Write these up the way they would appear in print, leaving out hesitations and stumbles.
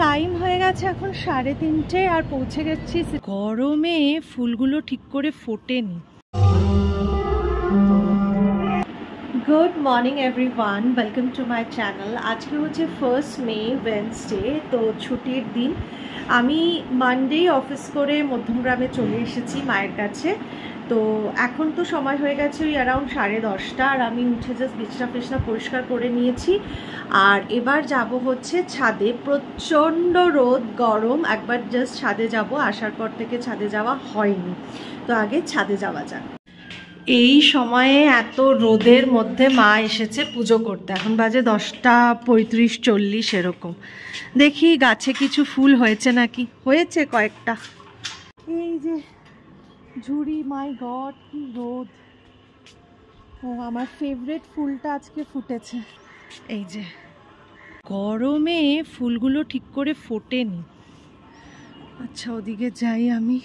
Time হয়ে গেছে এখন 3:30 আর পৌঁছে গেছি। গরমে ফুলগুলো ঠিক করে ফোটেনি। Good morning everyone, welcome to my channel. আজকে হচ্ছে 1 মে, ওয়েডনেসডে, তো ছুটির দিন। আমি মানডে অফিস করে মধ্যমগ্রামে চলে এসেছি মায়ের কাছে। তো এখন তো সময় হয়ে গেছে ওই অ্যারাউন্ড 10:30, আর আমি উঠে জাস্ট বিছনা ফিছনা পরিষ্কার করে নিয়েছি। আর এবার যাব হচ্ছে ছাদে। প্রচণ্ড রোদ, গরম। একবার জাস্ট ছাদে যাব, আসার পর থেকে ছাদে যাওয়া হয়নি। তো আগে ছাদে যাওয়া যাক। এই সময়ে এত রোদের মধ্যে মা এসেছে পুজো করতে। এখন বাজে 10:35-40 এরকম। দেখি গাছে কিছু ফুল হয়েছে নাকি। হয়েছে কয়েকটা। এই যে ঝুড়ি, মাই গড কি রোদ। ও আমার ফেভারিট ফুলটা আজকে ফুটেছে। এই যে গরমে ফুলগুলো ঠিক করে ফোটেনি। আচ্ছা ওদিকে যাই আমি।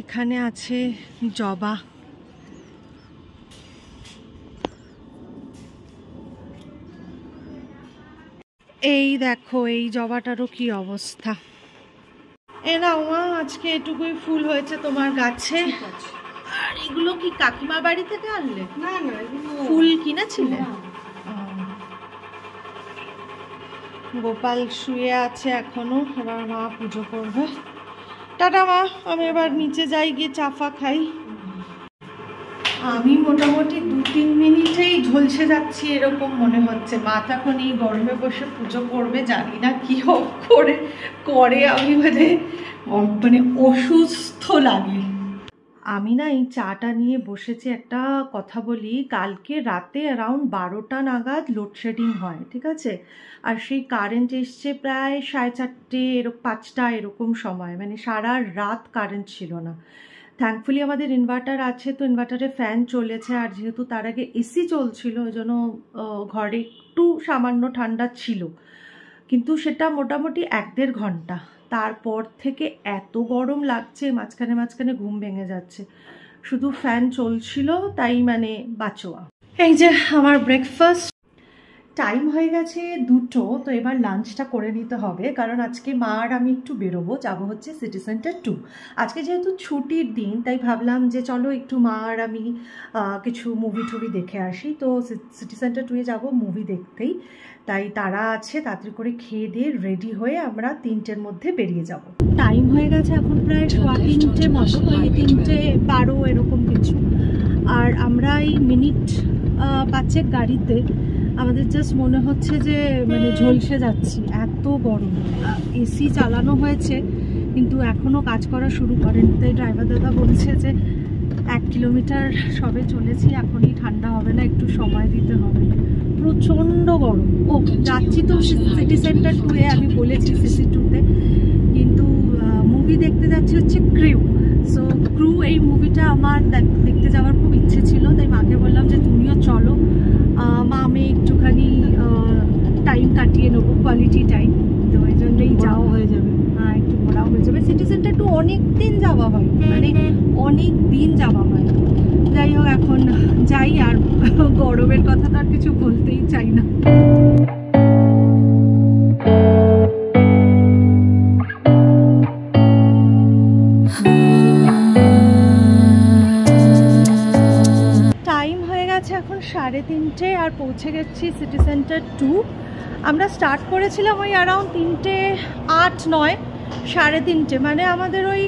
এখানে আছে জবা। এই দেখো এই জবাটারও কি অবস্থা। এ নাও মা, আজকে এটুকুই ফুল হয়েছে তোমার গাছে। আর এগুলো কি কাকিমার বাড়ি থেকে আনলে? না না, ফুল কিনেছিলে? গোপাল শুয়ে আছে এখনো, এবার মা পুজো করবে। টাটা মা, আমি এবার নিচে যাই, গিয়ে চাফা খাই। আমি মোটামুটি 2-3 মিনিটেই ঝলসে যাচ্ছি এরকম মনে হচ্ছে। মা তখন এই গরমে বসে পুজো করবে, জানি না কি করে। আমি মানে অসুস্থ লাগে। আমি না এই চাটা নিয়ে বসেছি। একটা কথা বলি, কালকে রাতে অ্যারাউন্ড 12টা নাগাদ লোডশেডিং হয়, ঠিক আছে? আর সেই কারেন্ট এসছে প্রায় 4:30 5টা এরকম সময়, মানে সারা রাত কারেন্ট ছিল না। থ্যাঙ্কফুলি আমাদের ইনভার্টার আছে, তো ইনভার্টারে ফ্যান চলেছে। আর যেহেতু তার আগে এসি চলছিল, ওই জন্য ঘরে একটু সামান্য ঠান্ডা ছিল, কিন্তু সেটা মোটামুটি 1-1.5 ঘন্টা। তারপর থেকে এত গরম লাগছে, মাঝখানে ঘুম ভেঙে যাচ্ছে। শুধু ফ্যান চলছিল, তাই মানে বাঁচোয়া। এই যে আমার ব্রেকফাস্ট। টাইম হয়ে গেছে 2টো। তো এবার লাঞ্চটা করে নিতে হবে, কারণ আজকে মা আর আমি একটু বেরোবো, যাবো হচ্ছে সিটি সেন্টার 2। আজকে যেহেতু ছুটির দিন, তাই ভাবলাম যে চলো একটু মা আর আমি কিছু মুভি টুভি দেখে আসি। তো সিটি সেন্টার 2-এ যাবো মুভি দেখতেই। তাই তারা আছে, তাড়াতাড়ি করে খেয়ে দিয়ে রেডি হয়ে আমরা 3টের মধ্যে বেরিয়ে যাব। টাইম হয়ে গেছে এখন প্রায় 3:15 মতো, 3:12 এরকম কিছু। আর আমরা এই মিনিট 5 গাড়িতে আমাদের জাস্ট মনে হচ্ছে যে মানে ঝলসে যাচ্ছি, এত গরম। এসি চালানো হয়েছে কিন্তু এখনও কাজ করা শুরু করেনি। তাই ড্রাইভার দাদা বলছে যে 1 কিলোমিটার সবে চলেছি, এখনই ঠান্ডা হবে না, একটু সময় দিতে হবে। প্রচণ্ড গরম। ও যাচ্ছি তো সিটি সেন্টার 2-এ, আমি বলেছি সিসি 2-তে, কিন্তু মুভি দেখতে যাচ্ছি হচ্ছে ক্রু। সো ক্রু এই মুভিটা আমার দেখতে যাওয়ার খুব ইচ্ছে ছিল, তাই মাকে বললাম যে তুমিও চলো। মা আমি একটুখানি টাইম কাটিয়ে নেবো, কোয়ালিটি টাইম। তো এই জন্যই যাওয়া হয়ে যাবে। হ্যাঁ, একটু ঘোরাও হয়ে যাবে। সিটি সেন্টার 2 অনেক দিন যাওয়া হয়, মানে অনেক দিন যাওয়া হয়। যাই হোক এখন যাই। আর গরমের কথা তো আর কিছু বলতেই চাই না। টাইম হয়ে গেছে এখন 3:30 আর পৌঁছে গেছি সিটি সেন্টার 2। আমরা স্টার্ট করেছিলাম ওই অ্যারাউন্ড 3:08-9, 3:30, মানে আমাদের ওই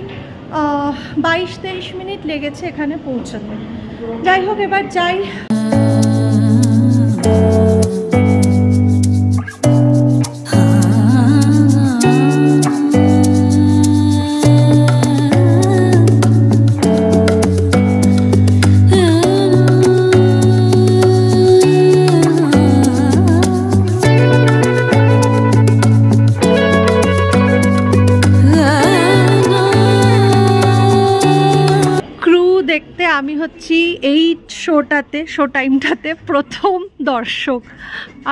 22-23 মিনিট লেগেছে এখানে পৌঁছাতে। যাই হোক এবার যাই। আমি হচ্ছি এই শো টাইমটাতে প্রথম দর্শক।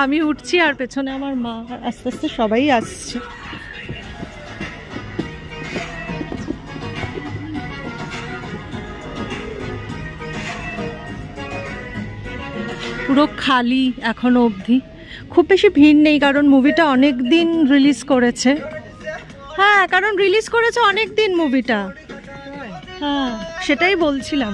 আমি উঠছি আর পেছনে আমার মা, আর আস্তে আস্তে সবাই আসছে। পুরো খালি এখনো অবধি। খুব বেশি ভিড় নেই, কারণ মুভিটা অনেক দিন রিলিজ করেছে। হ্যাঁ, কারণ রিলিজ করেছে অনেক দিন মুভিটা। হ্যাঁ, সেটাই বলছিলাম।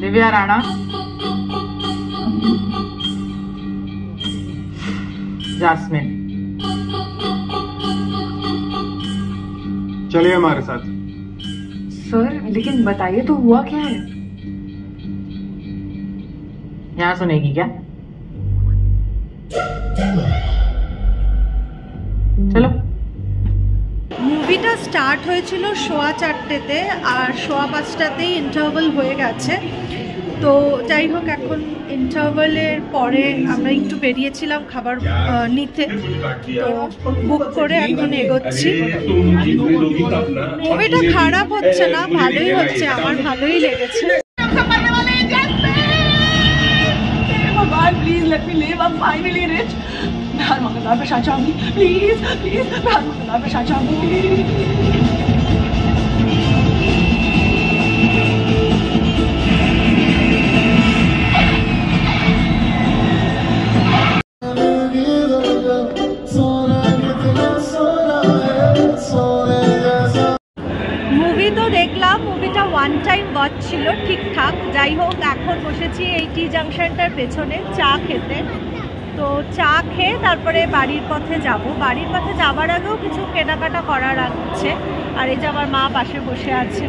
दिव्या राणा, जास्मिन, चलिए हमारे साथ। सर लेकिन बताइए तो हुआ क्या है? यहाँ सुनेगी क्या? चलो। মুভিটা স্টার্ট হয়েছিল 4:15-তে আর 5:15-তেই ইন্টারভাল হয়ে গেছে। তো যাই হোক, এখন ইন্টারভালের পরে আমরা একটু বেরিয়েছিলাম খাবার নিতে, তো বুক করে এখন এগোচ্ছি। মুভিটা খারাপ হচ্ছে না, ভালোই হচ্ছে, আমার ভালোই লেগেছে। Please let me live, I am finally rich. मैं हर मंगलवार प्रसाद चाहूंगी, प्लीज प्लीज, मैं हर मंगलवार प्रसाद चाहूंगी। মুভি তো দেখলাম, মুভিটা ওয়ান টাইম ওয়াচ ছিল, ঠিকঠাক। যাই হোক, এখন বসেছি এই টি জাংশনটার পেছনে চা খেতে। তো চা খেয়ে তারপরে বাড়ির পথে যাব। বাড়ির পথে যাবার আগেও কিছু কেনাকাটা করার আছে। আর এই যে আমার মা পাশে বসে আছে।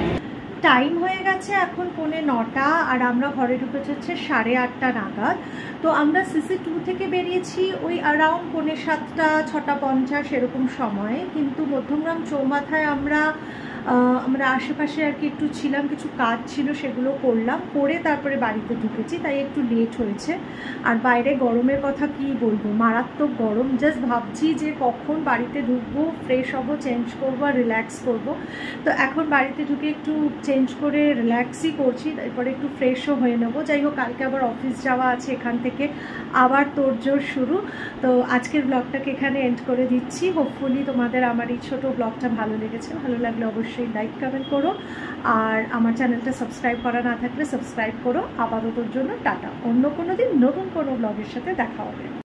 টাইম হয়ে গেছে এখন 9:45, আর আমরা ঘরে ঢুকেছি হচ্ছে 8:30 নাগাদ। তো আমরা CC2 থেকে বেরিয়েছি ওই অ্যারাউন্ড 7:45, 6:50 এরকম সময়ে। কিন্তু মধ্যমগ্রাম চৌমাথায় আমরা আশেপাশে আর কি একটু ছিলাম, কিছু কাজ ছিল, সেগুলো করলাম, করে তারপরে বাড়িতে ঢুকেছি, তাই একটু লেট হয়েছে। আর বাইরে গরমের কথা কি বলবো, মারাত্মক গরম। জাস্ট ভাবছি যে কখন বাড়িতে ঢুকবো, ফ্রেশ হবো, চেঞ্জ করবো আর রিল্যাক্স করবো। তো এখন বাড়িতে ঢুকে একটু চেঞ্জ করে রিল্যাক্সই করছি, তারপরে একটু ফ্রেশও হয়ে নেবো। যাই হোক, কালকে আবার অফিস যাওয়া আছে, এখান থেকে আবার তোড়জোড় শুরু। তো আজকের ব্লগটাকে এখানে এন্ড করে দিচ্ছি। হোপফুলি তোমাদের আমার এই ছোটো ব্লগটা ভালো লেগেছে। ভালো লাগলে অবশ্যই লাইক কমেন্ট করো, আর আমার চ্যানেলটা সাবস্ক্রাইব করা না থাকলে সাবস্ক্রাইব করো। আপাততর জন্য টাটা, অন্য কোনো দিন নতুন কোনো ব্লগের সাথে দেখা হবে।